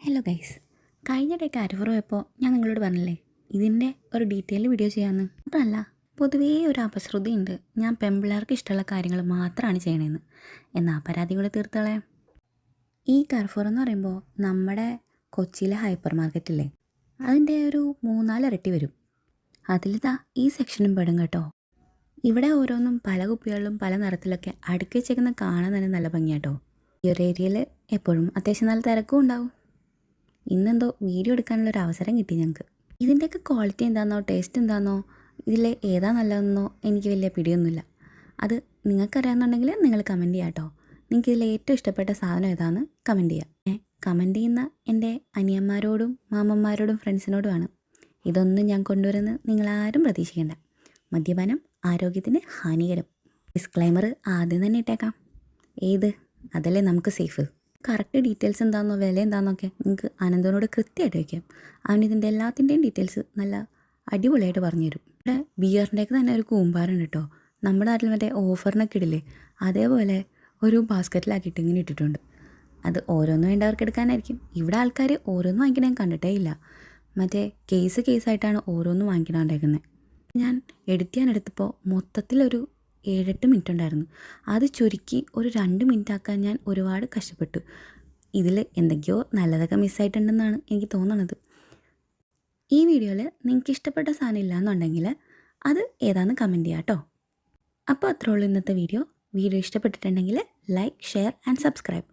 Hello guys, കഴിഞ്ഞ day Carrefour പോയപ്പോൾ ഞാൻ നിങ്ങളോട് പറഞ്ഞില്ലേ ഇതിൻ്റെ ഒരു ഡീറ്റെയിൽ വീഡിയോ ചെയ്യാമെന്ന്. അതല്ല, പൊതുവേ ഒരു അപശ്രുതിയുണ്ട്, ഞാൻ പെൺപിള്ളേർക്ക് ഇഷ്ടമുള്ള കാര്യങ്ങൾ മാത്രമാണ് ചെയ്യണതെന്ന്. എന്നാൽ പരാതി കൂടെ തീർത്തോളാം. ഈ കാരിഫോർ എന്ന് പറയുമ്പോൾ നമ്മുടെ കൊച്ചിയിലെ ഹൈപ്പർ മാർക്കറ്റില്ലേ, അതിൻ്റെ ഒരു 3-4 ഇരട്ടി വരും. അതിലിതാ ഈ സെക്ഷനും പെടും കേട്ടോ. ഇവിടെ ഓരോന്നും പല കുപ്പികളിലും പല നിറത്തിലൊക്കെ അടുക്കി വെച്ചേക്കുന്ന കാണാൻ തന്നെ നല്ല ഭംഗിയാട്ടോ. ഈ ഒരു ഏരിയയിൽ എപ്പോഴും അത്യാവശ്യം നല്ല തിരക്കും ഉണ്ടാവും. ഇന്നെന്തോ വീഡിയോ എടുക്കാനുള്ളൊരു അവസരം കിട്ടി ഞങ്ങൾക്ക്. ഇതിൻ്റെയൊക്കെ ക്വാളിറ്റി എന്താണെന്നോ ടേസ്റ്റ് എന്താണെന്നോ ഇതിൽ ഏതാ നല്ലതെന്നോ എനിക്ക് വലിയ പിടിയൊന്നുമില്ല. അത് നിങ്ങൾക്കറിയാമെന്നുണ്ടെങ്കിൽ നിങ്ങൾ കമൻറ്റ് ചെയ്യാം കേട്ടോ. നിങ്ങൾക്ക് ഇതിൽ ഏറ്റവും ഇഷ്ടപ്പെട്ട സാധനം ഏതാണെന്ന് കമൻറ്റ് ചെയ്യാം. കമൻറ്റ് ചെയ്യുന്ന എൻ്റെ അനിയന്മാരോടും മാമന്മാരോടും ഫ്രണ്ട്സിനോടുമാണ്. ഇതൊന്നും ഞാൻ കൊണ്ടുവരുന്നത് നിങ്ങളാരും പ്രതീക്ഷിക്കേണ്ട. മദ്യപാനം ആരോഗ്യത്തിന് ഹാനികരം. ഡിസ്ക്ലൈമർ ആദ്യം തന്നെ ഇട്ടേക്കാം. ഏത് അതല്ലേ നമുക്ക് സേഫ്. കറക്റ്റ് ഡീറ്റെയിൽസ് എന്താണെന്നോ വില എന്താണെന്നൊക്കെ നിങ്ങൾക്ക് അനന്തനോട് കൃത്യമായിട്ട് വയ്ക്കാം. അവനിതിൻ്റെ എല്ലാത്തിൻ്റെയും ഡീറ്റെയിൽസ് നല്ല അടിപൊളിയായിട്ട് പറഞ്ഞുതരും. ഇവിടെ ബിയറിൻ്റെയൊക്കെ തന്നെ ഒരു കൂമ്പാറുണ്ട് കേട്ടോ. നമ്മുടെ നാട്ടിൽ മറ്റേ ഓഫറിനൊക്കെ ഇടില്ലേ, അതേപോലെ ഒരു ബാസ്ക്കറ്റിലാക്കിയിട്ട് ഇങ്ങനെ ഇട്ടിട്ടുണ്ട്. അത് ഓരോന്നും വേണ്ടവർക്ക് എടുക്കാനായിരിക്കും. ഇവിടെ ആൾക്കാർ ഓരോന്നും വാങ്ങിക്കണേ കണ്ടിട്ടേ ഇല്ല. മറ്റേ കേസായിട്ടാണ് ഓരോന്നും വാങ്ങിക്കണോണ്ടേക്കുന്നത്. ഞാൻ എഡിറ്റ് ചെയ്യാനെടുത്തപ്പോൾ മൊത്തത്തിലൊരു 7-8 മിനിറ്റ് ഉണ്ടായിരുന്നു. അത് ചുരുക്കി ഒരു 2 മിനിറ്റ് ആക്കാൻ ഞാൻ ഒരുപാട് കഷ്ടപ്പെട്ടു. ഇതിൽ എന്തൊക്കെയോ നല്ലതൊക്കെ മിസ്സായിട്ടുണ്ടെന്നാണ് എനിക്ക് തോന്നുന്നത്. ഈ വീഡിയോയിൽ നിങ്ങൾക്ക് ഇഷ്ടപ്പെട്ട സാധനം ഇല്ലയെന്നുണ്ടെങ്കിൽ അത് ഏതാണെന്ന് കമൻറ്റ് ചെയ്യാം കേട്ടോ. അപ്പോൾ അത്രേ ഉള്ളൂ ഇന്നത്തെ വീഡിയോ. ഇഷ്ടപ്പെട്ടിട്ടുണ്ടെങ്കിൽ ലൈക്ക്, ഷെയർ ആൻഡ് സബ്സ്ക്രൈബ്.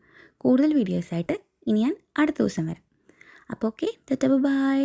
കൂടുതൽ വീഡിയോസായിട്ട് ഇനി ഞാൻ അടുത്ത ദിവസം വരാം. അപ്പോൾ ഓക്കെ, ബൈ.